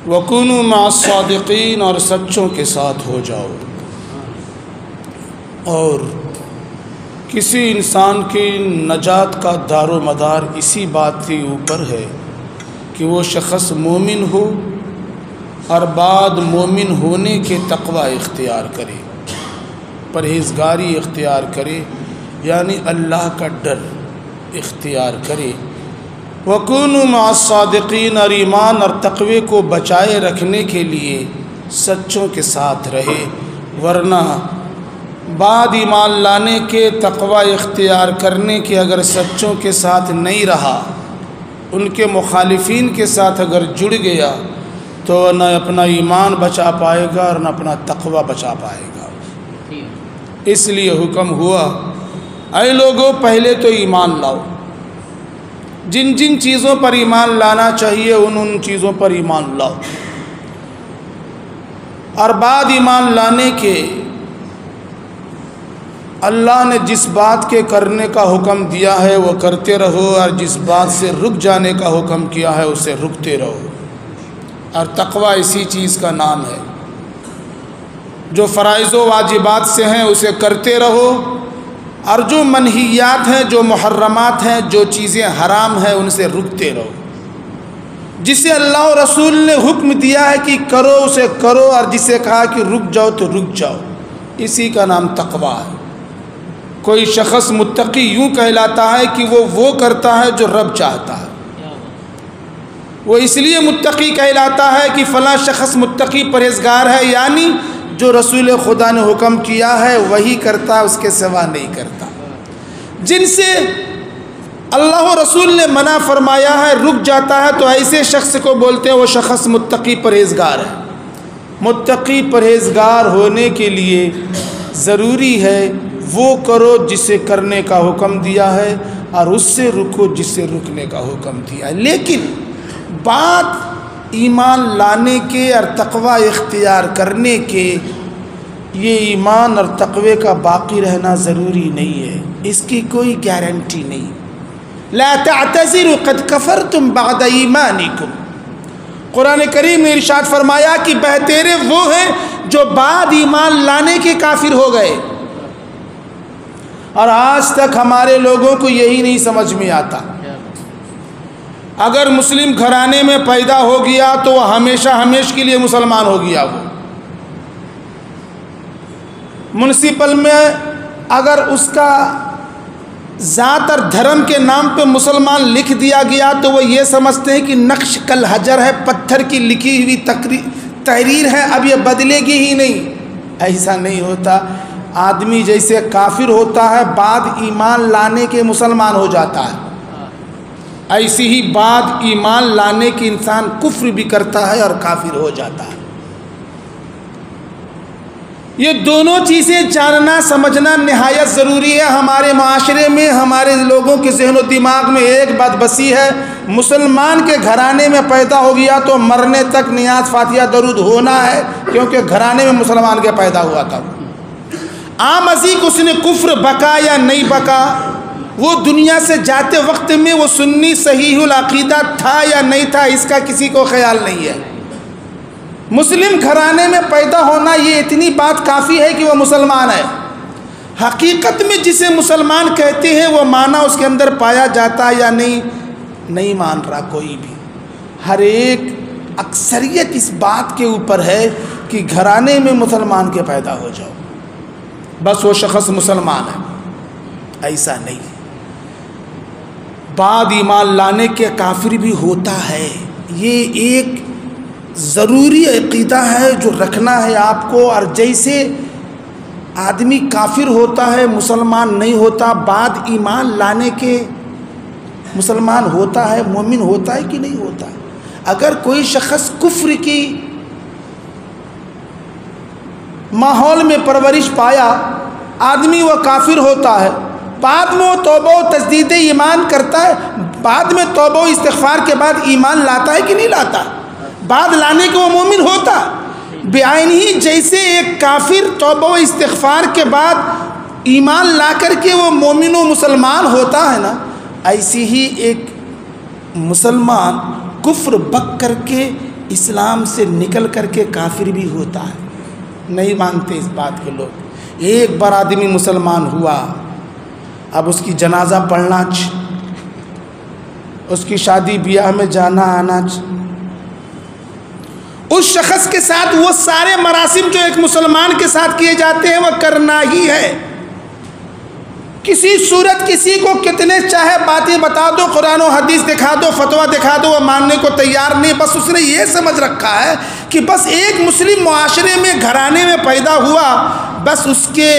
وَكُونُوا مَعَ الصَّادِقِينَ، اور سچوں کے ساتھ ہو جاؤ۔ اور کسی انسان کی نجات کا دار و مدار اسی بات کے اوپر ہے کہ وہ شخص مومن ہو اور بعد مومن ہونے کے تقوی اختیار کرے، پرہیزگاری اختیار کرے، یعنی اللہ کا ڈر اختیار کرے۔ وَكُونُوا مَعَ الصَّادِقِينَ، اور ایمان اور تقوی کو بچائے رکھنے کے لیے سچوں کے ساتھ رہے، ورنہ بعد ایمان لانے کے تقوی اختیار کرنے کے اگر سچوں کے ساتھ نہیں رہا، ان کے مخالفین کے ساتھ اگر جڑ گیا تو نہ اپنا ایمان بچا پائے گا اور نہ اپنا تقوی بچا پائے گا۔ اس لیے حکم ہوا اے لوگوں پہلے تو ایمان لاؤ، جن جن چیزوں پر ایمان لانا چاہیے ان چیزوں پر ایمان لاؤ، اور بعد ایمان لانے کے اللہ نے جس بات کے کرنے کا حکم دیا ہے وہ کرتے رہو، اور جس بات سے رک جانے کا حکم کیا ہے اسے رکتے رہو۔ اور تقوی اسی چیز کا نام ہے، جو فرائض و واجبات سے ہیں اسے کرتے رہو، اور جو منہیات ہیں، جو محرمات ہیں، جو چیزیں حرام ہیں ان سے رکتے رہو۔ جسے اللہ و رسول نے حکم دیا ہے کہ کرو اسے کرو، اور جسے کہا کہ رک جاؤ تو رک جاؤ، اسی کا نام تقوی ہے۔ کوئی شخص متقی یوں کہلاتا ہے کہ وہ کرتا ہے جو رب چاہتا ہے، وہ اس لیے متقی کہلاتا ہے کہ فلاں شخص متقی پرہیزگار ہے، یعنی جو رسول خدا نے حکم کیا ہے وہی کرتا ہے، اس کے سوا نہیں کرتا۔ جن سے اللہ و رسول نے منع فرمایا ہے رک جاتا ہے، تو ایسے شخص کو بولتے ہیں وہ شخص متقی پرہیزگار ہے۔ متقی پرہیزگار ہونے کے لیے ضروری ہے وہ کرو جسے کرنے کا حکم دیا ہے، اور اس سے رکو جس سے رکنے کا حکم دیا ہے۔ لیکن بات ایمان لانے کے اور تقوی اختیار کرنے کے، یہ ایمان اور تقوی کا باقی رہنا ضروری نہیں ہے، اس کی کوئی گارنٹی نہیں۔ لا تعتذروا قد کفرتم بعد ایمانکم، قرآن کریم نے ارشاد فرمایا کہ بہتیرے وہ ہیں جو بعد ایمان لانے کے کافر ہو گئے۔ اور آج تک ہمارے لوگوں کو یہی نہیں سمجھ میں آتا، اگر مسلم گھرانے میں پیدا ہو گیا تو وہ ہمیشہ ہمیش کے لیے مسلمان ہو گیا۔ وہ منسپل میں اگر اس کا ذات اور دھرم کے نام پہ مسلمان لکھ دیا گیا تو وہ یہ سمجھتے ہیں کہ نقش کل حجر ہے، پتھر کی لکھی ہوئی تحریر ہے، اب یہ بدلے گی ہی نہیں۔ ایسا نہیں ہوتا۔ آدمی جیسے کافر ہوتا ہے بعد ایمان لانے کے مسلمان ہو جاتا ہے، ایسی ہی بعد ایمان لانے کے انسان کفر بھی کرتا ہے اور کافر ہو جاتا ہے۔ یہ دونوں چیزیں جاننا سمجھنا نہایت ضروری ہے۔ ہمارے معاشرے میں ہمارے لوگوں کے ذہن و دماغ میں ایک بات بسی ہے، مسلمان کے گھرانے میں پیدا ہو گیا تو مرنے تک نیاز فاتحہ درود ہونا ہے، کیونکہ گھرانے میں مسلمان کے پیدا ہوا تھا۔ عام ازیک اس نے کفر بکا یا نہیں بکا، وہ دنیا سے جاتے وقت میں وہ سنی صحیح العقیدہ تھا یا نہیں تھا، اس کا کسی کو خیال نہیں ہے۔ مسلم گھرانے میں پیدا ہونا یہ اتنی بات کافی ہے کہ وہ مسلمان ہے۔ حقیقت میں جسے مسلمان کہتے ہیں وہ معنی اس کے اندر پایا جاتا ہے یا نہیں مان رہا کوئی بھی۔ ہر ایک اکثریت اس بات کے اوپر ہے کہ گھرانے میں مسلمان کے پیدا ہو جاؤ بس وہ شخص مسلمان ہے، ایسا نہیں۔ بعد ایمان لانے کے کافر بھی ہوتا ہے، یہ ایک ضروری عقیدہ ہے جو رکھنا ہے آپ کو۔ اور جیسے آدمی کافر ہوتا ہے مسلمان نہیں ہوتا، بعد ایمان لانے کے مسلمان ہوتا ہے، مومن ہوتا ہے کہ نہیں ہوتا۔ اگر کوئی شخص کفر کی ماحول میں پرورش پایا، آدمی وہ کافر ہوتا ہے، بعد میں وہ توبہ و تجدید ایمان کرتا ہے، بعد میں توبہ و استغفار کے بعد ایمان لاتا ہے کہ نہیں لاتا، بعد لانے کے وہ مومن ہوتا۔ بعین ہی جیسے ایک کافر توبہ و استغفار کے بعد ایمان لا کر کے وہ مومن و مسلمان ہوتا ہے نا، ایسی ہی ایک مسلمان کفر بک کر کے اسلام سے نکل کر کے کافر بھی ہوتا ہے، نہیں مانتے اس بات کے لوگ۔ ایک بار آدمی مسلمان ہوا، اب اس کی جنازہ پڑھنا، اس کی شادی بیاہ میں جانا آنا، اس شخص کے ساتھ وہ سارے مراسم جو ایک مسلمان کے ساتھ کیے جاتے ہیں وہ کرنا ہی ہے۔ کسی صورت کسی کو کتنے چاہے باتیں بتا دو، قرآن و حدیث دکھا دو، فتویٰ دکھا دو، وہ ماننے کو تیار نہیں۔ بس اس نے یہ سمجھ رکھا ہے کہ بس ایک مسلم معاشرے میں گھرانے میں پیدا ہوا، بس اس کے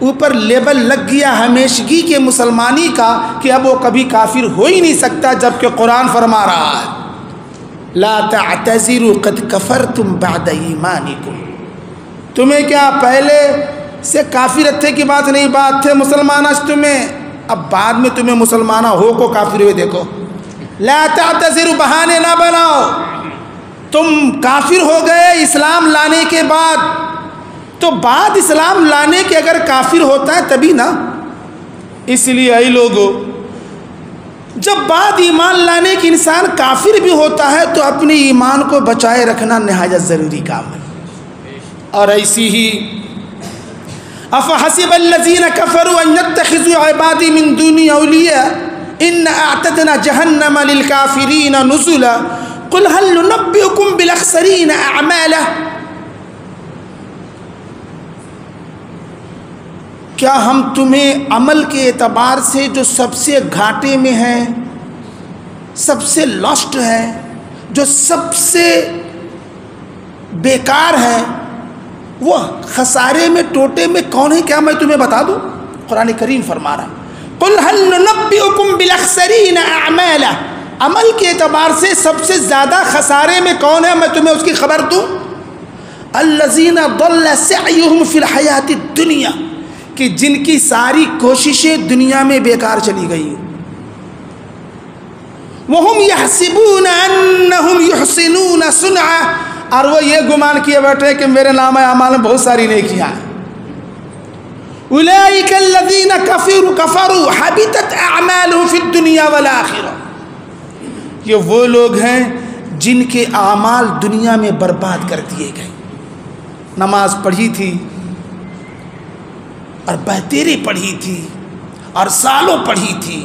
اوپر لیبل لگ گیا ہمیشگی کے مسلمانی کا کہ اب وہ کبھی کافر ہو ہی نہیں سکتا، جبکہ قرآن فرما رہا ہے لا تعتذروا قد کفرتم بعد ایمانکم۔ تمہیں کیا پہلے سے کافر تھے کی بات نہیں، بات تھے مسلمان آج تمہیں، اب بعد میں تمہیں مسلمانہ ہو کو کافر ہوئے دیکھو۔ لا تعتذروا، بہانے نہ بناؤ، تم کافر ہو گئے اسلام لانے کے بعد، تو بعد اسلام لانے کے اگر کافر ہوتا ہے تبھی نا۔ اس لیے اے لوگو، جب بعد ایمان لانے کے انسان کافر بھی ہوتا ہے تو اپنے ایمان کو بچائے رکھنا نہایت ضروری کام ہے۔ اور ایسی ہی افحسب الذین کفروا ان یتخذوا عبادی من دونی اولیاء ان اعتدنا جہنم للکافرین نزلا قل هل ننبئکم بالاخسرین اعمالا۔ کیا ہم تمہیں عمل کے اعتبار سے جو سب سے گھاٹے میں ہیں، سب سے لاسٹ ہے، جو سب سے بیکار ہے، وہ خسارے میں ٹوٹے میں کون ہے، کیا میں تمہیں بتا دوں؟ قرآن کریم فرما رہا ہے قل هل ننبئکم بالاخسرین اعمالا، عمل کے اعتبار سے سب سے زیادہ خسارے میں کون ہے، میں تمہیں اس کی خبر دوں؟ الذین ضل سعیہم فی الحیاۃ الدنیا، کہ جن کی ساری کوششیں دنیا میں بیکار چلی گئی، وہم یحسبون انہم یحسنون صنعا، اور وہ یہ گمان کیے بیٹھے کہ میرے نام اعمال میں بہت ساری نیکیاں ہیں۔ اولئک الذین کفروا حبطت اعمالهم فی الدنیا والآخرہ، یہ وہ لوگ ہیں جن کے اعمال دنیا میں برباد کر دیے گئے۔ نماز پڑھی تھی اور بہتیری پڑھی تھی اور سالوں پڑھی تھی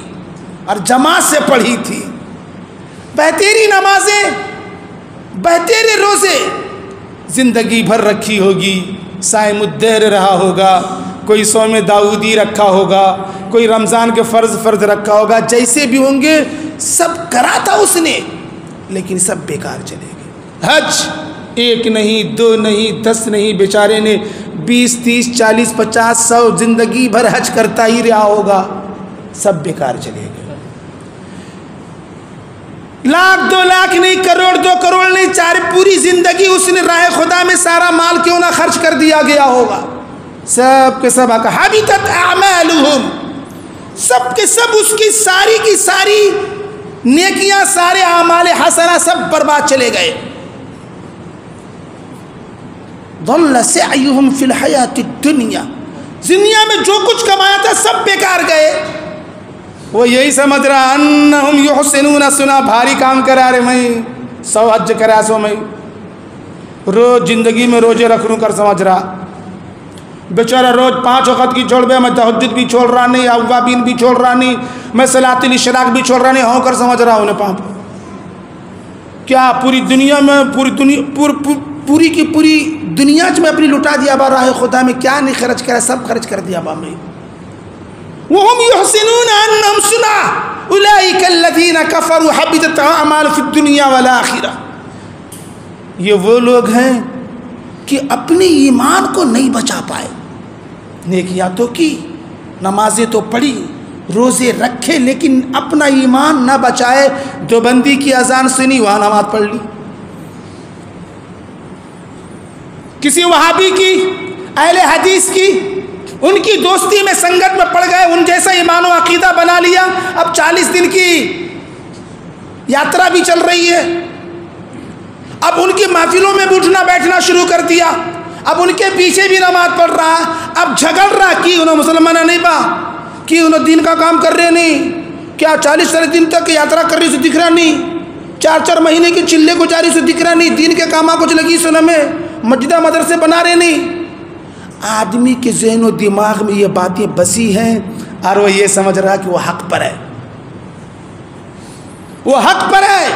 اور جماعت سے پڑھی تھی، بہتیری نمازیں، بہتیرے روزے زندگی بھر رکھی ہوگی، صائم الدہر رہا ہوگا، کوئی صوم داؤدی رکھا ہوگا، کوئی رمضان کے فرض رکھا ہوگا، جیسے بھی ہوں گے سب کرا تھا اس نے، لیکن سب بیکار چلے گئے۔ حج 1 نہیں 2 نہیں 10 نہیں، بیچارے نے 20 30 40 50 100 زندگی بھر حج کرتا ہی رہا ہوگا، سب بیکار چلے گئے۔ لاکھ 2 لاکھ نہیں، کروڑ 2 کروڑ نہیں، پوری زندگی اس نے راہ خدا میں سارا مال کیوں نہ خرچ کر دیا گیا ہوگا، سب کے سب حبطت اعمالهم، سب کے سب اس کی ساری نیکیاں، سارے اعمال حسنہ سب برباد چلے گئے۔ ضل سعیہم فی الحیاۃ الدنیا، دنیا میں جو کچھ کمایا تھا سب بیکار گئے۔ وہ یہی سمجھ رہا انہم یحسنون صنعا، بھاری کام کرا رہے، میں 100 حج کرا 100 میں روز زندگی میں روزے رکھ لوں کر سمجھ رہا، بیچارہ روز 5 وقت کی چھوڑ دے، میں تہجد بھی چھوڑ رہا نہیں، اوابین بھی چھوڑ رہا نہیں، میں صلاۃ الاشراق بھی چھوڑ رہا نہیں، ہوں کر سمجھ رہا انہیں پاپ کیا پوری دنیا میں پوری کی پوری دنیا میں اپنی لٹا دیا با راہ خدا میں، کیا نہیں خرچ کرا، سب خرچ کر دیا با میں۔ وهم يحسنون انهم صنعا اولئک الذین کفروا حبطت اعمالهم فی الدنیا والآخرہ، یہ وہ لوگ ہیں کہ اپنے ایمان کو نہیں بچا پائے، نیکیاں تو کی، نمازیں تو پڑھی، روزے رکھے، لیکن اپنا ایمان نہ بچائے، دیوبندی کی اذان سنی وہاں نماز پڑھ لی، کسی وہابی کی، اہل حدیث کی، ان کی دوستی میں سنگت میں پڑ گئے، ان جیسا ایمان و عقیدہ بنا لیا، اب 40 دن کی یاترا بھی چل رہی ہے، اب ان کی محفلوں میں اٹھنا بیٹھنا شروع کر دیا، اب ان کے پیچھے بھی نماز پڑھ رہا، اب جھگڑ رہا کہ انہوں مسلمانہ نہیں با، کہ انہوں دین کا کام کر رہے نہیں، کیا 40 دن تک یاترا کر رہی سے دکھ رہا نہیں، 4 مہینے کی چلے گزاری سے دکھ رہا نہیں، دین کے کاماں کچھ لگی سن میں مسجدہ مدرسے بنا رہے نہیں. آدمی کے ذہن و دماغ میں یہ باتیں بسی ہیں اور وہ یہ سمجھ رہا کہ وہ حق پر ہے، وہ حق پر ہے.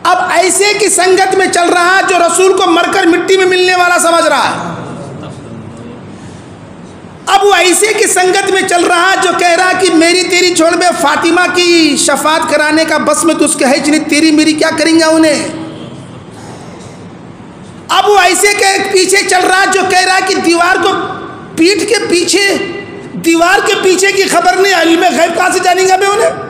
اب ایسے کی سنگت میں چل رہا ہے جو رسول کو مر کر مٹی میں ملنے والا سمجھ رہا ہے. اب وہ ایسے کی سنگت میں چل رہا جو کہہ رہا کہ میری تیری چھوڑ میں فاطمہ کی شفاعت کرانے کا بس میں تو اس کے ہے نہیں، تیری میری کیا کریں گا انہیں. اب وہ ایسے کے پیچھے چل رہا جو کہہ رہا کہ دیوار کو پیٹھ کے پیچھے، دیوار کے پیچھے کی خبر نہیں، علم غیب کہاں سے جانیں گا میں انہیں.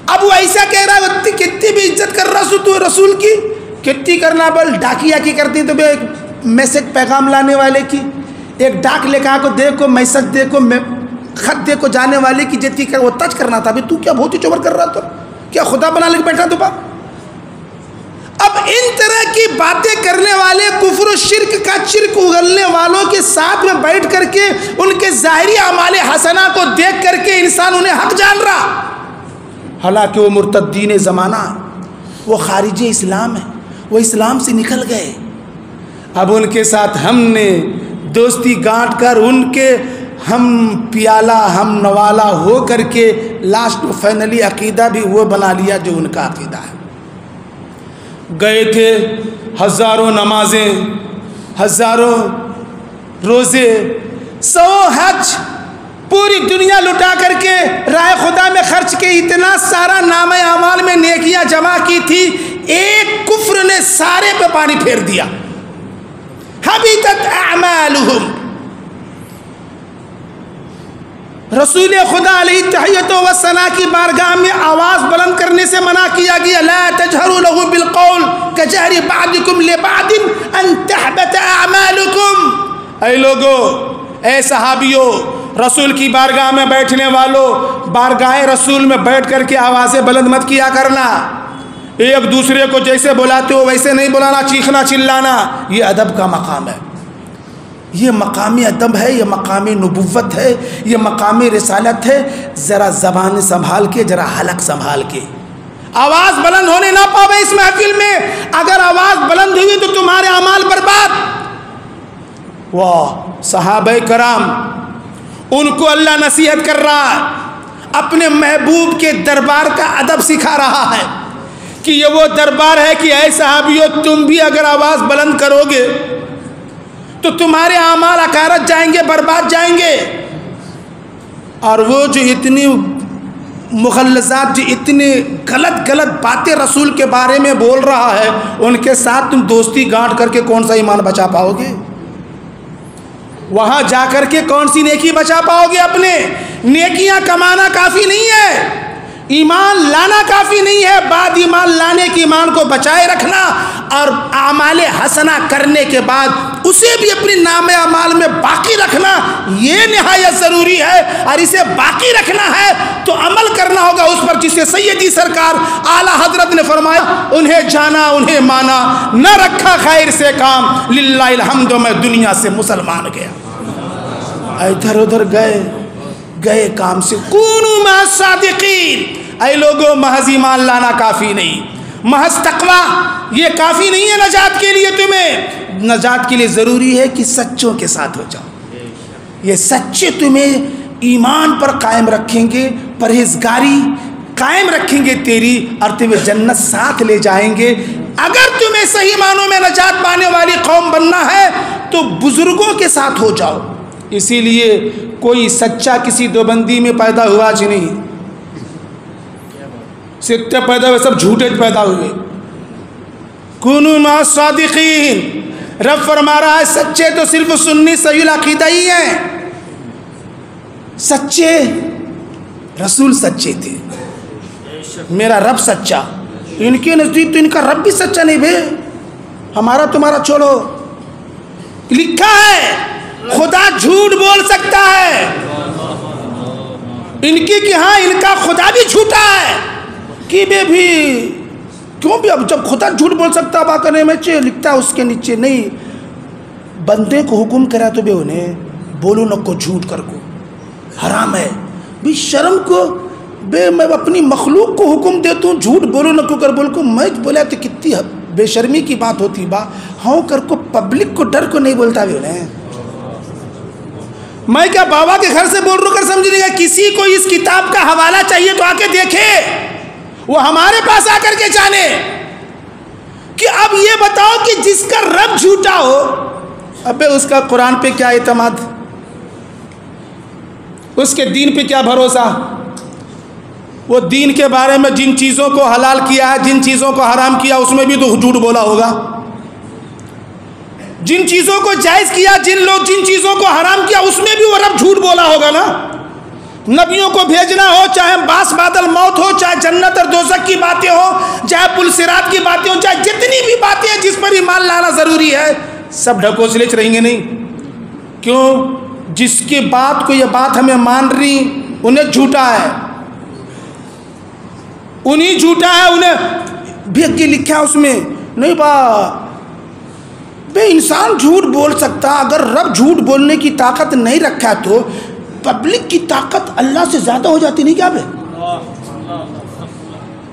اب وہ ایسا کہہ رہا ہے کتنی بھی عزت کر رہا سو تو رسول کی، کتنی کرنا بل ڈاکیا کی کرتی تو ایک میسج پیغام لانے والے کی، ایک ڈاک لکھا کو دے کو میسج دے کو خط دے کو جانے والے کی جتنی کر وہ ٹچ کرنا تھا. تو کیا بہت ہی چوبر کر رہا تو کیا خدا بنا لے بیٹھا تو با. اب ان طرح کی باتیں کرنے والے کفر و شرک کا شرک اگلنے والوں کے ساتھ میں بیٹھ کر کے ان کے ظاہری اعمال حسنہ کو دیکھ کر کے انسان انہیں حق جان رہا، حالانکہ وہ مرتدین زمانہ، وہ خارج اسلام ہے، وہ اسلام سے نکل گئے. اب ان کے ساتھ ہم نے دوستی گانٹ کر ان کے ہم پیالہ ہم نوالا ہو کر کے لاسٹ فائنلی عقیدہ بھی وہ بنا لیا جو ان کا عقیدہ ہے. گئے تھے ہزاروں نمازیں، ہزاروں روزے، 100 حج، پوری دنیا لٹا کر کے راہ خدا میں خرچ کے اتنا سارا نام اعمال میں نیکیاں جمع کی تھی، ایک کفر نے سارے پہ پانی پھیر دیا. حبیطت اعمالہم. رسول خدا علیہ تحیت و ثنا کی بارگاہ میں آواز بلند کرنے سے منع کیا گیا. لا تجہروا لہ بالقول کجہر بعضکم لبعض ان تحبط اعمالکم. اے لوگو، اے صحابیوں، رسول کی بارگاہ میں بیٹھنے والوں، بارگاہ رسول میں بیٹھ کر کے آوازیں بلند مت کیا کرنا. ایک دوسرے کو جیسے بلاتے ہو ویسے نہیں بلانا، چیخنا چلانا. یہ ادب کا مقام ہے، یہ مقامی ادب ہے، یہ مقامی نبوت ہے، یہ مقامی رسالت ہے. ذرا زبان سنبھال کے، ذرا حلق سنبھال کے. آواز بلند ہونے نہ پاوے اس محفل میں. اگر آواز بلند ہوئی تو تمہارے اعمال برباد. واہ، صحابہ کرام، ان کو اللہ نصیحت کر رہا ہے، اپنے محبوب کے دربار کا ادب سکھا رہا ہے کہ یہ وہ دربار ہے کہ اے صحابیوں، تم بھی اگر آواز بلند کرو گے تو تمہارے اعمال اکارت جائیں گے، برباد جائیں گے. اور وہ جو اتنی مغلظات، جو اتنی غلط باتیں رسول کے بارے میں بول رہا ہے، ان کے ساتھ تم دوستی گانٹ کر کے کون سا ایمان بچا پاؤ گے؟ وہاں جا کر کے کون سی نیکی بچا پاؤ گے؟ اپنے نیکیاں کمانا کافی نہیں ہے، ایمان لانا کافی نہیں ہے. بعد ایمان لانے کے ایمان کو بچائے رکھنا اور اعمال حسنہ کرنے کے بعد اسے بھی اپنے نام اعمال میں باقی رکھنا، یہ نہایت ضروری ہے. اور اسے باقی رکھنا ہے تو عمل کرنا ہوگا اس پر جسے سیدی سرکار اعلیٰ حضرت نے فرمایا، انہیں جانا انہیں مانا، نہ رکھا خیر سے کام، للہ الحمد میں دنیا سے مسلمان گیا. ادھر ادھر گئے کام سے. کونوا مع الصادقین. اے لوگوں، محض ایمان لانا کافی نہیں، محض تقوی یہ کافی نہیں ہے نجات کے لیے. تمہیں نجات کے لیے ضروری ہے کہ سچوں کے ساتھ ہو جاؤ. یہ سچے تمہیں ایمان پر قائم رکھیں گے، پرہیزگاری قائم رکھیں گے تیری، اور تمہیں جنت ساتھ لے جائیں گے. اگر تمہیں صحیح معنوں میں نجات پانے والی قوم بننا ہے تو بزرگوں کے ساتھ ہو جاؤ. اسی لیے کوئی سچا کسی دیوبندی میں پیدا ہوا جی نہیں، سکتے پیدا ہوئے سب جھوٹے پیدا ہوئے. کونوا مع الصادقین. رب فرما رہا ہے سچے تو صرف سنی صحیح العقیدہ ہی ہیں. سچے رسول سچے تھے، میرا رب سچا. ان کے نزدیک تو ان کا رب بھی سچا نہیں بھے، ہمارا تمہارا چھوڑو. لکھا ہے خدا جھوٹ بول سکتا ہے، ان کی کہ ہاں ان کا خدا بھی جھوٹا ہے. کہ بے بھی کیوں بھی، اب جب خدا جھوٹ بول سکتا با کرنے میں لکھتا ہے اس کے نیچے نہیں، بندے کو حکم کرا تو بے انہیں بولو نہ کو جھوٹ کر کو حرام ہے. بھی شرم کو بے میں اپنی مخلوق کو حکم دیتا ہوں جھوٹ بولو نہ کیوں کر بول کو، میں بولا تو کتنی بے شرمی کی بات ہوتی با ہاں کر کو پبلک کو ڈر کو نہیں بولتا بھی انہیں میں کیا بابا کے گھر سے بول رہا کر سمجھ لے گا. کسی کو اس کتاب کا حوالہ چاہیے تو آ کے دیکھے، وہ ہمارے پاس آ کر کے جانے کہ اب یہ بتاؤ کہ جس کا رب جھوٹا ہو ابے اس کا قرآن پہ کیا اعتماد، اس کے دین پہ کیا بھروسہ. وہ دین کے بارے میں جن چیزوں کو حلال کیا ہے، جن چیزوں کو حرام کیا، اس میں بھی تو جھوٹ بولا ہوگا. جن چیزوں کو جائز کیا، جن چیزوں کو حرام کیا، اس میں بھی وہ رب جھوٹ بولا ہوگا نا. نبیوں کو بھیجنا ہو، چاہے باس بادل موت ہو، چاہے جنت اور دوزخ کی باتیں ہو، چاہے پل صراط کی باتیں ہو، چاہے جتنی بھی باتیں ہیں جس پر ایمان لانا ضروری ہے، سب ڈھکوسلے چ رہیں گے نہیں. کیوں؟ جس کی بات کو یہ بات ہمیں مان رہی انہیں جھوٹا ہے، انہیں جھوٹا ہے، انہیں بھی اگے لکھا اس میں نہیں با بے انسان جھوٹ بول سکتا. اگر رب جھوٹ بولنے کی طاقت نہیں رکھا تو پبلک کی طاقت اللہ سے زیادہ ہو جاتی نہیں کیا بے؟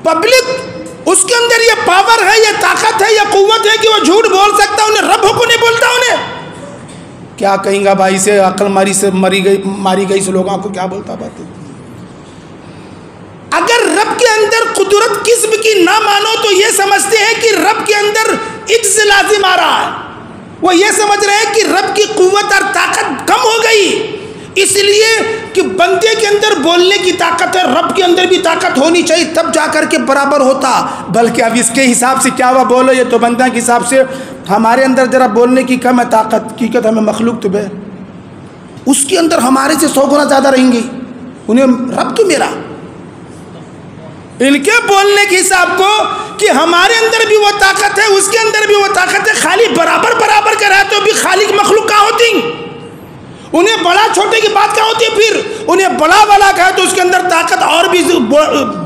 پبلک اس کے اندر یہ پاور ہے، یہ طاقت ہے، یہ قوت ہے کہ وہ جھوٹ بول سکتا. انہیں رب کو نہیں بولتا. انہیں کیا کہیں گا بھائی سے عقل ماری گئی سے لوگوں کو کیا بولتا بات. اگر رب کے اندر قدرت قسم کی نہ مانو تو یہ سمجھتے ہیں کہ رب کے اندر عجز لازم آ رہا ہے. وہ یہ سمجھ رہے ہیں کہ رب کی قوت اور طاقت کم ہو گئی، اس لیے کہ بندے کے اندر بولنے کی طاقت ہے، رب کے اندر بھی طاقت ہونی چاہیے تب جا کر کے برابر ہوتا. بلکہ اب اس کے حساب سے کیا ہوا بولو، یہ تو بندہ کے حساب سے ہمارے اندر ذرا بولنے کی کم ہے طاقت، حقیقت ہمیں مخلوق تو بے اس کے اندر ہمارے سے 100 گنا زیادہ رہیں گی. انہیں رب تو میرا، ان کے بولنے کے حساب کو کہ ہمارے اندر بھی وہ طاقت ہے، اس کے اندر بھی وہ طاقت ہے، خالی برابر برابر کر رہا ہے تو بھی خالق مخلوق کہاں ہوتی. انہیں بڑا چھوٹے کی بات کیا ہوتی ہے، پھر انہیں بڑا والا کہا تو اس کے اندر طاقت اور بھی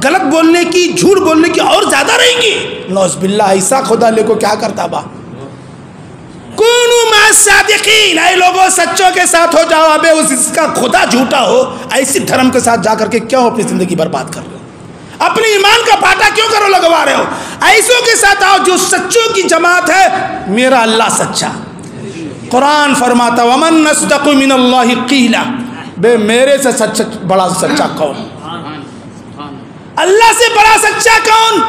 غلط بولنے کی، جھوٹ بولنے کی اور زیادہ رہے گی. نعوذ باللہ. ایسا خدا لے کو کیا کرتا با. کونوا مع الصادقین، اے لوگوں سچوں کے ساتھ ہو جاؤ. ابے اس کا خدا جھوٹا ہو، ایسی دھرم کے ساتھ جا کر کے کیوں اپنی زندگی برباد کر رہے ہو؟ اپنے ایمان کا پاٹا کیوں کرو لگوا رہے ہو؟ ایسوں کے ساتھ آؤ جو سچوں کی جماعت ہے. میرا اللہ سچا. قرآن فرماتا ومن اصدق من اللہ قیلا، بے میرے سے بڑا سچا کون؟ اللہ سے بڑا سچا کون؟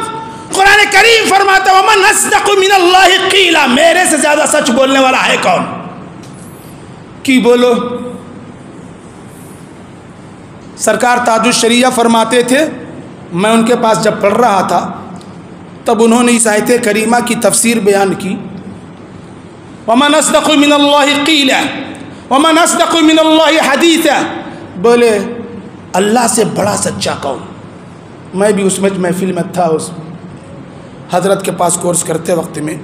قرآن کریم فرماتا ومن اصدق من اللہ قیلا، میرے سے زیادہ سچ بولنے والا ہے کون؟ کی بولو. سرکار تاج الشریعہ فرماتے تھے، میں ان کے پاس جب پڑھ رہا تھا تب انہوں نے اس آیت کریمہ کی تفسیر بیان کی. ومن اصدق من اللہ قیلا ومن اصدق من اللہ حدیثا، بولے اللہ سے بڑا سچا کون؟ میں بھی اس محفل میں تھا، اس حضرت کے پاس کورس کرتے وقت میں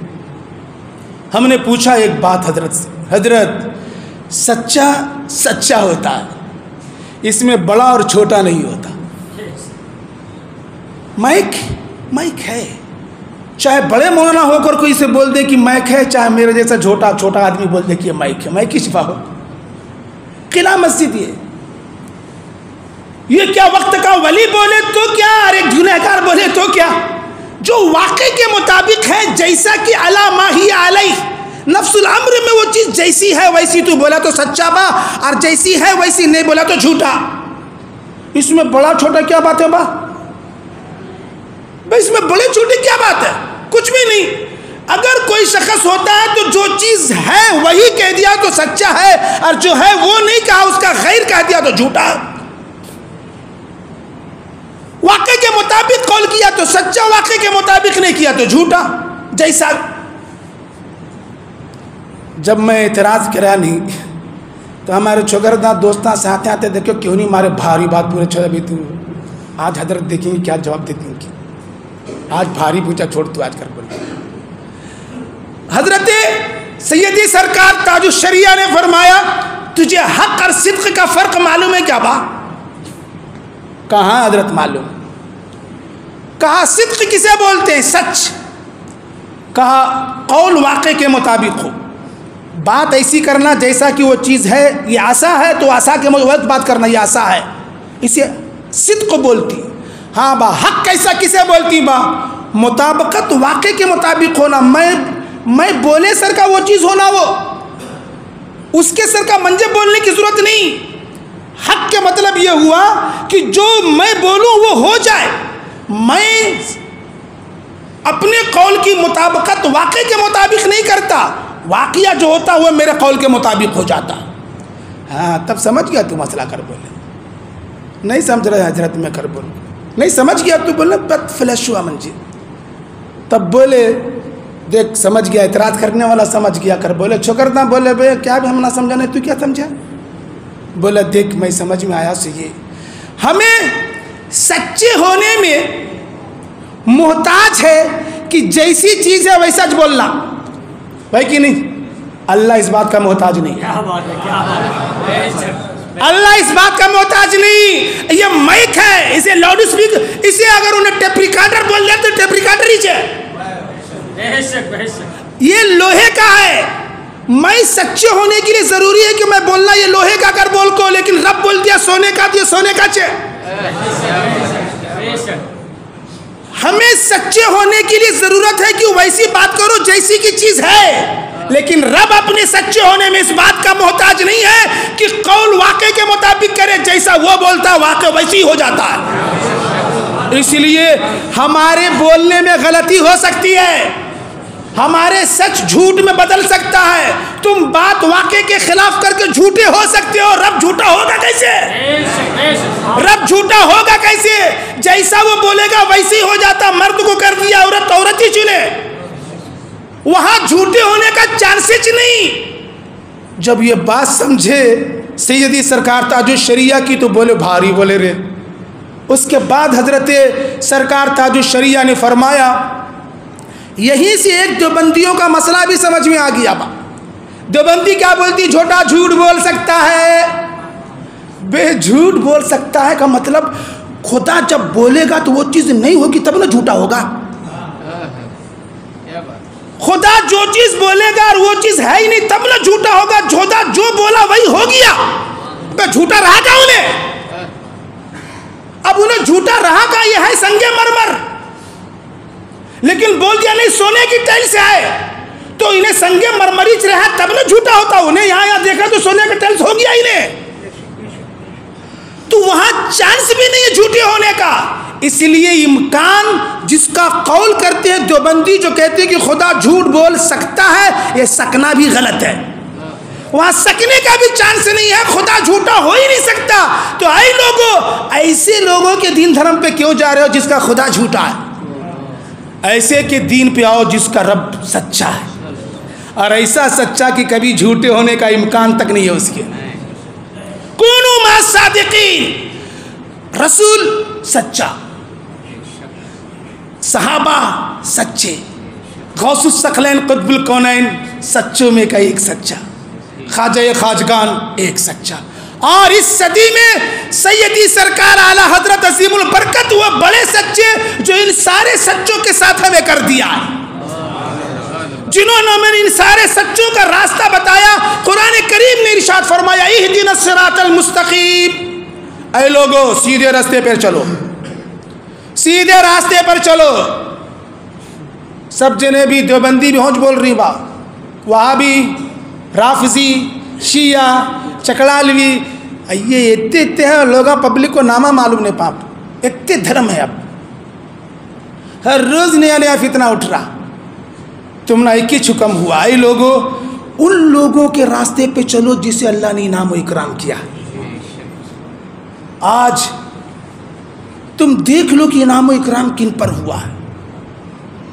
ہم نے پوچھا ایک بات حضرت سے، حضرت سچا سچا ہوتا ہے، اس میں بڑا اور چھوٹا نہیں ہوتا. مائک ہے، چاہے بڑے مولانا ہو کر کوئی سے بول دے کہ مائک ہے، چاہے میرے جیسا چھوٹا آدمی بول دے کہ یہ مائک ہے، مائک کی شفا ہو. قلعہ مسجد یہ کیا وقت کا ولی بولے تو کیا اور ایک گنہگار بولے تو کیا؟ جو واقع کے مطابق ہے، جیسا کہ علی ما ہی علیہ، نفس الامر میں وہ چیز جیسی ہے ویسی تو بولا تو سچا با، اور جیسی ہے ویسی نہیں بولا تو جھوٹا. اس میں بڑا چھوٹا کیا بات ہے با؟ اس میں بڑے چھوٹے کیا بات ہے؟ کچھ بھی نہیں. اگر کوئی شخص ہوتا ہے تو جو چیز ہے وہی کہہ دیا تو سچا ہے، اور جو ہے وہ نہیں کہا، اس کا غیر کہہ دیا تو جھوٹا. واقع کے مطابق قول کیا تو سچا، واقع کے مطابق نہیں کیا تو جھوٹا. جیسا جب میں اعتراض کرا نہیں تو ہمارے چوگردہ دوستاں سے آتے دیکھو کیوں نہیں ہمارے بھاری بات پورے چھوڑے بھی. تو آج حضرت دیکھیں گے کیا جواب دیتی ہیں. آج بھاری پوچھا چھوڑ تو آج کر بول. حضرت سیدی سرکار تاج الشریعہ نے فرمایا تجھے حق اور صدق کا فرق معلوم ہے کیا با؟ کہاں حضرت معلوم. کہا صدق کسے بولتے ہیں؟ سچ. کہا قول واقع کے مطابق ہو، بات ایسی کرنا جیسا کہ وہ چیز ہے. یہ آسا ہے تو آسا کے مطابق بات کرنا یہ آسا ہے، اسے صدق بولتی. ہاں با حق کیسا کسے بولتی با؟ مطابقت واقع کے مطابق ہونا، میں بولے سر کا وہ چیز ہونا، وہ اس کے سر کا منجب بولنے کی ضرورت نہیں۔ حق کے مطلب یہ ہوا کہ جو میں بولوں وہ ہو جائے، میں اپنے قول کی مطابقت واقع کے مطابق نہیں کرتا، واقعہ جو ہوتا وہ میرے قول کے مطابق ہو جاتا۔ ہاں تب سمجھ گیا تو مسئلہ کر بولے، نہیں سمجھ رہے حضرت میں کر بول، نہیں سمجھ گیا تو بولے بد فلش ہوا منجی، تب بولے دیکھ سمجھ گیا، اعتراض کرنے والا سمجھ گیا کر بولے، چھوکرنا بولے بھئی کیا بھی ہم نہ سمجھا، نہیں تو کیا سمجھا؟ بولا دیکھ میں سمجھ میں آیا سے یہ ہمیں سچے ہونے میں محتاج ہے کہ جیسی چیز ہے ویسا بولنا، بھائی کہ نہیں؟ اللہ اس بات کا محتاج نہیں، اللہ اس بات کا محتاج نہیں۔ یہ مائک ہے، اسے لاؤڈ اسپیکر، اسے اگر انہیں ٹیپ ریکارڈر بول دیا تو ٹیپ ریکارڈر ہی ہے، یہ لوہے کا ہے۔ میں سچے ہونے کے لیے ضروری ہے کہ میں بولنا یہ لوہے کا کر بول کو، لیکن رب بول دیا سونے کا تو یہ سونے کا چھے۔ ہمیں سچے ہونے کے لیے ضرورت ہے کہ ویسی بات کرو جیسی کی چیز ہے، لیکن رب اپنے سچے ہونے میں اس بات کا محتاج نہیں ہے کہ قول واقع کے مطابق کرے، جیسا وہ بولتا واقع ویسی ہو جاتا ہے۔ اس لیے ہمارے بولنے میں غلطی ہو سکتی ہے، ہمارے سچ جھوٹ میں بدل سکتا ہے، تم بات واقع کے خلاف کر کے جھوٹے ہو سکتے ہو، رب جھوٹا ہوگا کیسے؟ رب جھوٹا ہوگا کیسے؟ جیسا وہ بولے گا ویسی ہو جاتا، مرد کو کر دیا عورت عورت ہی چنے، وہاں جھوٹے ہونے کا چانسز نہیں۔ جب یہ بات سمجھے سیدی سرکار تاج الشریعہ کی تو بولے بھاری بولے رے۔ اس کے بعد حضرت سرکار تاج الشریعہ نے فرمایا، یہیں سے ایک دیوبندیوں کا مسئلہ بھی سمجھ میں آ گیا۔ دیوبندی کیا بولتی؟ جھوٹا جھوٹ بول سکتا ہے، بے جھوٹ بول سکتا ہے کا مطلب خدا جب بولے گا تو وہ چیز نہیں ہوگی تب نہ جھوٹا ہوگا۔ خدا جو چیز بولے گا اور وہ چیز ہے ہی نہیں تب نہ جھوٹا ہوگا، خدا جو بولا وہی ہو گیا، بے جھوٹا رہا کیا انہیں؟ اب انہیں جھوٹا رہا کا یہ ہے سنگ مرمر، لیکن بول دیا نہیں سونے کی ٹائل سے آئے تو انہیں سنگ مرمریچ رہا تب نہ جھوٹا ہوتا، انہیں یہاں دیکھا تو سونے کا ٹائل ہو گیا انہیں، تو وہاں چانس بھی نہیں ہے جھوٹے ہونے کا۔ اس لیے امکان جس کا قول کرتے ہیں دیوبندی جو کہتے ہیں کہ خدا جھوٹ بول سکتا ہے، یہ سکنا بھی غلط ہے، وہاں سکنے کا بھی چانس نہیں ہے، خدا جھوٹا ہو ہی نہیں سکتا۔ تو اے لوگوں، ایسے لوگوں کے دین دھرم پہ کیوں جا رہے ہو جس کا خدا جھوٹا ہے؟ ایسے کے دین پہ آؤ جس کا رب سچا ہے، اور ایسا سچا کہ کبھی جھوٹے ہونے کا امکان تک نہیں ہے اس کے۔ کونوا مع الصادقین، رسول سچا، صحابہ سچے، غوث الثقلین قطب الکونین سچوں میں کا ایک سچا، خواجہ خواجگان ایک سچا، اور اس صدی میں سیدی سرکار اعلیٰ حضرت عظیم البرکت وہ بڑے سچے جو ان سارے سچوں کے ساتھ ہمیں کر دیا ہے، جنہوں نے ہمیں ان سارے سچوں کا راستہ بتایا۔ قرآن کریم نے ارشاد فرمایا اہدنا الصراط المستقیم، اے لوگو سیدھے راستے پر چلو، سیدھے راستے پر چلو۔ سب جنے بھی دیوبندی بھی ہونچ بول رہی با، وہابی، رافضی، شیعہ، چکڑالوی، یہ اتنے ہیں لوگاں پبلک کو نامہ معلوم نہیں پاپ، اتنے دھرم ہے، اب ہر روز نیا نیا فتنہ اٹھ رہا، تم نہ ایک ہی حکم ہوا۔ اے لوگوں، ان لوگوں کے راستے پہ چلو جسے اللہ نے انعام و اکرام کیا۔ آج تم دیکھ لو کہ انعام و اکرام کن پر ہوا ہے۔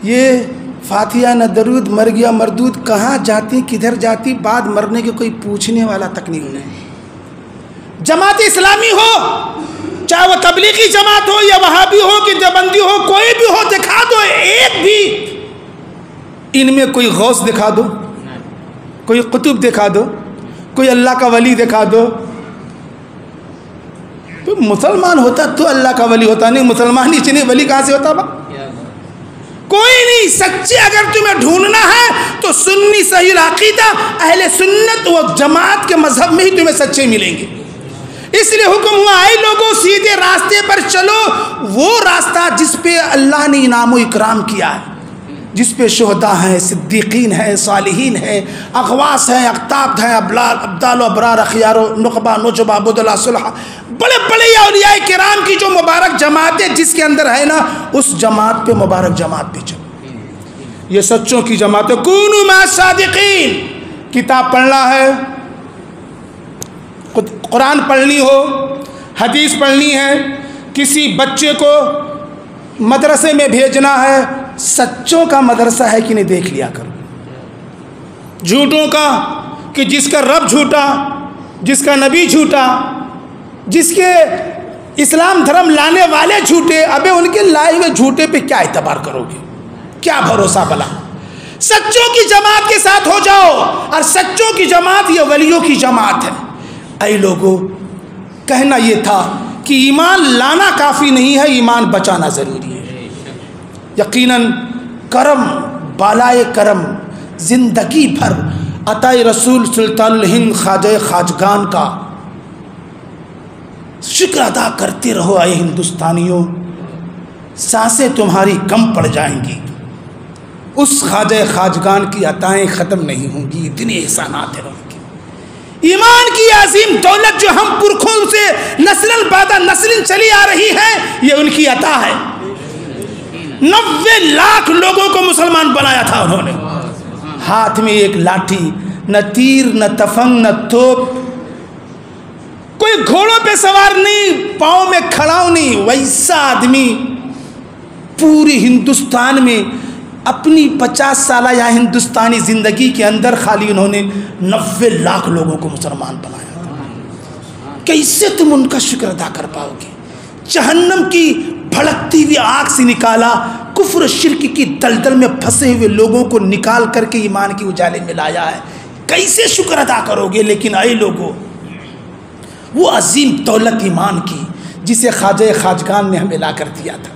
یہ فاتحہ نہ درود، مر گیا مردود، کہاں جاتی کدھر جاتی، بعد مرنے کے کوئی پوچھنے والا تک نہیں انہیں۔ جماعت اسلامی ہو، چاہے وہ تبلیغی جماعت ہو یا وہابی ہو کہ دیوبندی ہو، کوئی بھی ہو، دکھا دو ایک بھی ان میں کوئی غوث دکھا دو، کوئی قطب دکھا دو، کوئی اللہ کا ولی دکھا دو۔ تو مسلمان ہوتا تو اللہ کا ولی ہوتا، نہیں مسلمان ہی چنے ولی کہاں سے ہوتا با؟ کوئی نہیں۔ سچے اگر تمہیں ڈھونڈنا ہے تو سنی صحیح العقیدہ اہل سنت و جماعت کے مذہب میں ہی تمہیں سچے ملیں گے۔ اس لیے حکم ہوا اے لوگوں سیدھے راستے پر چلو، وہ راستہ جس پہ اللہ نے انعام و اکرام کیا ہے، جس پہ شہداء ہیں، صدیقین ہیں، صالحین ہیں، اغواس ہیں، اقطاب ہیں، ابدال و ابرار، اخیار و نقبہ، نجبہ، بدلہ، صلحہ، بڑے بڑے اولیاء کرام کی جو مبارک جماعت ہے جس کے اندر ہے نا، اس جماعت پہ مبارک جماعت پہ چلو۔ یہ سچوں کی جماعت ہے۔ کونوا مع الصادقین، کتاب پڑھنا ہے، قرآن پڑھنی ہو، حدیث پڑھنی ہے، کسی بچے کو مدرسے میں بھیجنا ہے، سچوں کا مدرسہ ہے کہ نہیں دیکھ لیا کرو، جھوٹوں کا کہ جس کا رب جھوٹا، جس کا نبی جھوٹا، جس کے اسلام دھرم لانے والے جھوٹے، ابے ان کے لائے ہوئے جھوٹے پہ کیا اعتبار کرو گے، کیا بھروسہ بلا۔ سچوں کی جماعت کے ساتھ ہو جاؤ، اور سچوں کی جماعت یہ ولیوں کی جماعت ہے۔ اے لوگو، کہنا یہ تھا کہ ایمان لانا کافی نہیں ہے، ایمان بچانا ضروری ہے۔ یقیناً کرم، بالائے کرم، زندگی بھر عطائے رسول سلطان الہند خواجہ خواجگان کا شکر ادا کرتے رہو۔ اے ہندوستانیوں، سانسیں تمہاری کم پڑ جائیں گی، اس خواجہ خواجگان کی عطائیں ختم نہیں ہوں گی، اتنے احسانات ہیں ان کے۔ ایمان کی عظیم دولت جو ہم پرکھوں سے نسل بعد نسل چلی آ رہی ہے، یہ ان کی عطا ہے۔ 90 لاکھ لوگوں کو مسلمان بنایا تھا انہوں نے، ہاتھ میں ایک لاٹھی، نہ تیر، نہ تفنگ، نہ توپ، کوئی گھوڑوں پہ سوار نہیں، پاؤں میں کھڑاؤ نہیں، ویسا آدمی پوری ہندوستان میں اپنی 50 سالہ یا ہندوستانی زندگی کے اندر خالی انہوں نے 90 لاکھ لوگوں کو مسلمان بنایا تھا۔ کیسے تم ان کا شکر ادا کر پاؤ گے؟ جہنم کی بھڑکتی ہوئی آگ سے نکالا، کفر و شرک کی دلدل میں پھنسے ہوئے لوگوں کو نکال کر کے ایمان کی اجالے میں لایا ہے، کیسے شکر ادا کرو گے؟ لیکن اے لوگوں، وہ عظیم دولت ایمان کی جسے خواجہ خواجگان نے ہمیں لا کر دیا تھا،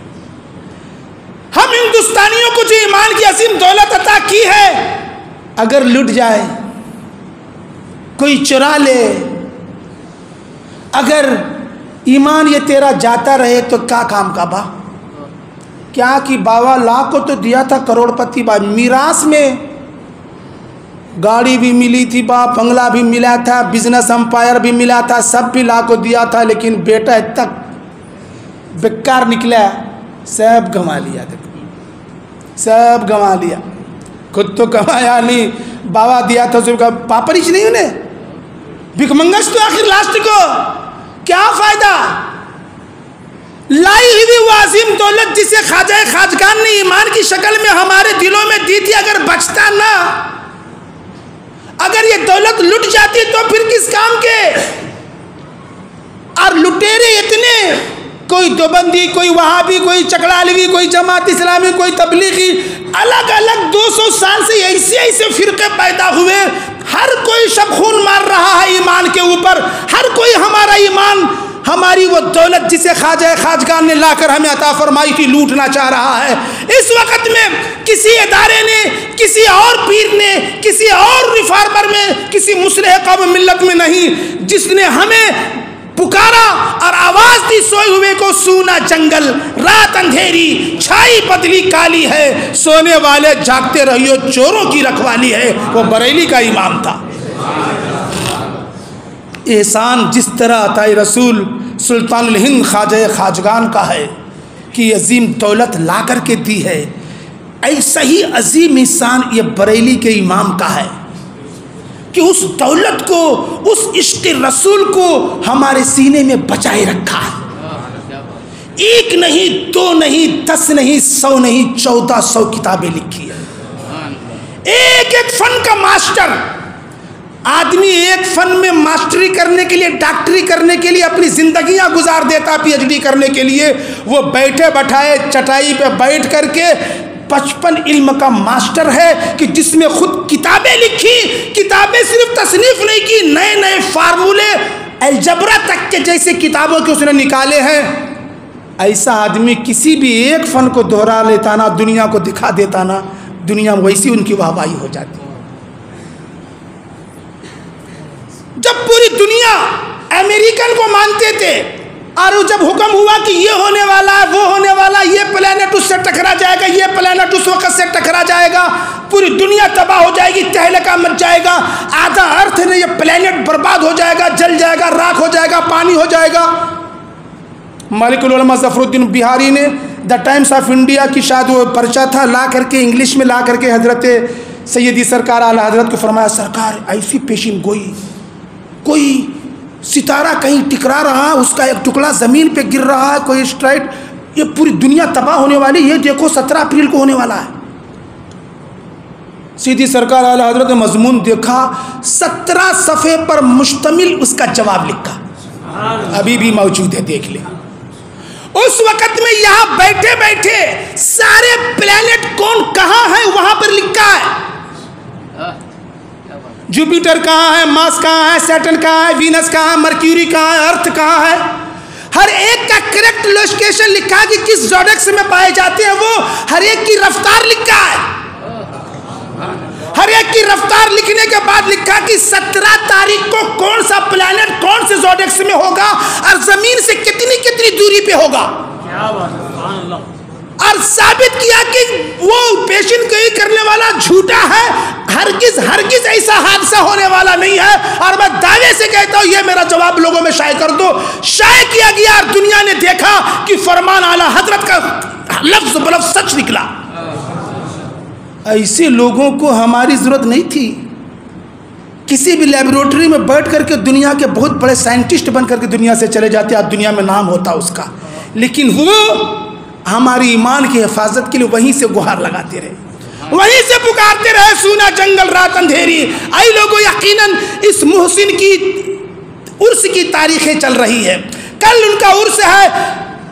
ہم ہندوستانیوں کو جو ایمان کی عظیم دولت عطا کی ہے، اگر لٹ جائے، کوئی چرا لے، اگر ایمان یہ تیرا جاتا رہے تو کیا کام کا با؟ کیا کہ 52 لاکھ کو تو دیا تھا کروڑ پتی با، میراث میں گاڑی بھی ملی تھی با، بنگلہ بھی ملا تھا، بزنس امپائر بھی ملا تھا، سب بھی لا کو دیا تھا، لیکن بیٹا تک بیکار نکلا، سب گنوا لیا، دیکھو سب گنوا لیا، خود تو کمایا نہیں، بابا دیا تھا اس کا پاپریچ نہیں، انہیں بھک منگس تو آخر لاسٹ کو کیا فائدہ؟ لائی ہوئی وہ عظیم دولت جسے خواجہ خواجگان نے ایمان کی شکل میں ہمارے دلوں میں دی تھی، اگر بچتا نہ، اگر یہ دولت لٹ جاتی تو پھر کس کام کے؟ اور لٹیرے اتنے، کوئی دیوبندی، کوئی وہابی، کوئی چکڑالوی، کوئی جماعت اسلامی، کوئی تبلیغی، الگ الگ 200 سال سے ایسے ایسے فرقے پیدا ہوئے، ہر کوئی شب خون مار رہا ہے ایمان کے اوپر، ہر کوئی ہمارا ایمان، ہماری وہ دولت جسے خواجہ خواجگان نے لا کر ہمیں عطا فرمائی تھی لوٹنا چاہ رہا ہے۔ اس وقت میں کسی ادارے نے، کسی اور پیر نے، کسی اور ریفارمر میں، کسی مصلح قوم ملت میں نہیں، جس نے ہمیں پکارا اور آواز دی سوئے ہوئے کو، سونا جنگل، رات اندھیری، چھائی بدلی کالی ہے، سونے والے جاگتے رہیو، چوروں کی رکھوالی ہے، وہ بریلی کا امام تھا۔ احسان جس طرح عطائے رسول سلطان الہند خواجہ خواجگان کا ہے کہ عظیم دولت لا کر کے دی ہے، ایسا ہی عظیم احسان یہ بریلی کے امام کا ہے کہ اس دولت کو، اس عشق رسول کو ہمارے سینے میں بچائے رکھا ہے۔ ایک نہیں، 2 نہیں، 10 نہیں، 100 نہیں، 1400 کتابیں لکھی ہے۔ ایک ایک فن کا ماسٹر آدمی، ایک فن میں ماسٹری کرنے کے لیے، ڈاکٹری کرنے کے لیے اپنی زندگیاں گزار دیتا، PhD کرنے کے لیے، وہ بیٹھے بٹھائے چٹائی پہ بیٹھ کر کے 55 علم کا ماسٹر ہے کہ جس میں خود کتابیں لکھی، کتابیں صرف تصنیف نہیں کی، نئے نئے فارمولے الجبرا تک کے جیسے کتابوں کے اس نے نکالے ہیں۔ ایسا آدمی کسی بھی ایک فن کو دہرا لیتا نا، دنیا کو دکھا دیتا نا، دنیا میں ویسی ان کی واہواہی ہو جاتی۔ جب پوری دنیا امریکن کو مانتے تھے، اور جب حکم ہوا کہ یہ ہونے والا ہے، وہ ہونے والا، یہ پلانٹ اس سے ٹکرا جائے گا، یہ پلانٹ اس وقت سے ٹکرا جائے گا، پوری دنیا تباہ ہو جائے گی، تہلکہ مچ جائے گا، آدھا ارتھ نے یہ پلانٹ برباد ہو جائے گا، جل جائے گا، راکھ ہو جائے گا، پانی ہو جائے گا. ملک العلماء ظفر الدین بہاری نے دا ٹائمز آف انڈیا کی شاید وہ پرچہ تھا، لا کر کے انگلش میں لا کر کے حضرت سیدی سرکار اعلیٰ حضرت کو فرمایا، سرکار ایسی پیشین گوئی، کوئی ستارہ کہیں ٹکرا رہا، اس کا ایک ٹکڑا زمین پہ گر رہا ہے، کوئی اسٹرائٹ، یہ پوری دنیا تباہ ہونے والی، یہ دیکھو 17 اپریل کو ہونے والا ہے. سیدھی سرکار اعلیٰ حضرت نے مضمون دیکھا، 17 صفحے پر مشتمل اس کا جواب لکھا، ابھی بھی موجود ہے، دیکھ لیں. اس وقت میں یہاں بیٹھے بیٹھے سارے پلانٹ کون کہاں ہے وہاں پر لکھا ہے، جوپیٹر کہاں ہے، مارس کہاں ہے، سیٹرن کہاں ہے، وینس کہاں ہے، مرکیوری کہاں ہے، ارتھ کہاں ہے، ہر ایک کا کریکٹ لوکیشن لکھا کہ کس زوڈیکس میں پائے جاتے ہیں، وہ ہر ایک کی رفتار لکھا ہے. ہر ایک کی رفتار لکھنے کے بعد لکھا کہ 17 تاریخ کو کون سا پلانٹ کون سے زوڈیکس میں ہوگا اور زمین سے کتنی دوری پہ ہوگا، اور ثابت کیا کہ وہ پیشن گوئی کرنے والا جھوٹا ہے، ہرگز ایسا حادثہ ہونے والا نہیں ہے. اور میں دعوے سے کہتا ہوں، یہ میرا جواب لوگوں میں شائع کر دو، شائع کیا گیا اور دنیا نے دیکھا کہ فرمان اعلیٰ حضرت کا لفظ بلفظ سچ نکلا. ایسے لوگوں کو ہماری ضرورت نہیں تھی. کسی بھی لیبورٹری میں بیٹھ کر کے دنیا کے بہت بڑے سائنٹسٹ بن کر کے دنیا سے چلے جاتے، آج دنیا میں نام ہوتا اس کا، لیکن وہ ہماری ایمان کی حفاظت کے لیے وہیں سے گہار لگاتے رہے، وہیں سے پکارتے رہے، سونا جنگل رات اندھیری. اے لوگوں، یقیناً اس محسن کی عرس کی تاریخیں چل رہی ہے، کل ان کا عرس ہے.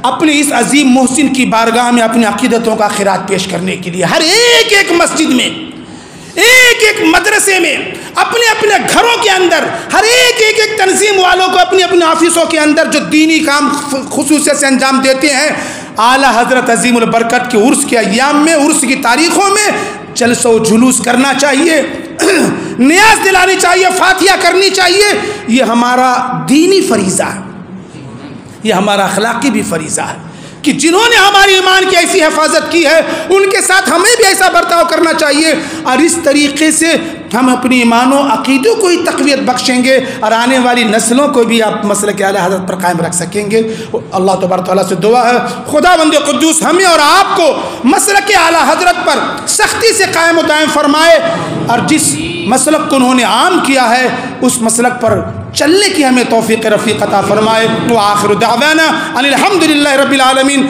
اپنے اس عظیم محسن کی بارگاہ میں اپنی عقیدتوں کا خراج پیش کرنے کے لیے ہر ایک مسجد میں، ایک مدرسے میں، اپنے گھروں کے اندر، ہر ایک تنظیم والوں کو اپنے آفسوں کے اندر جو دینی کام خصوصیت سے انجام دیتے ہیں، اعلیٰ حضرت عظیم البرکت کے عرس کے ایام میں، عرس کی تاریخوں میں جلسہ و جلوس کرنا چاہیے، نیاز دلانی چاہیے، فاتحہ کرنی چاہیے. یہ ہمارا دینی فریضہ ہے، یہ ہمارا اخلاقی بھی فریضہ ہے کہ جنہوں نے ہماری ایمان کی ایسی حفاظت کی ہے ان کے ساتھ ہمیں بھی ایسا برتاؤ کرنا چاہیے، اور اس طریقے سے ہم اپنی ایمان و عقیدوں کو ہی تقویت بخشیں گے اور آنے والی نسلوں کو بھی آپ مسلک اعلیٰ حضرت پر قائم رکھ سکیں گے. اللہ تبارک تعالیٰ سے دعا ہے خدا بند قدوس ہمیں اور آپ کو مسلک اعلیٰ حضرت پر سختی سے قائم و دائم فرمائے، اور جس مسلک کو انہوں نے عام کیا ہے اس مسلک پر چلنے کی ہمیں توفیق رفیق عطا فرمائے. وآخر دعوانا ان الحمدللہ رب العالمین.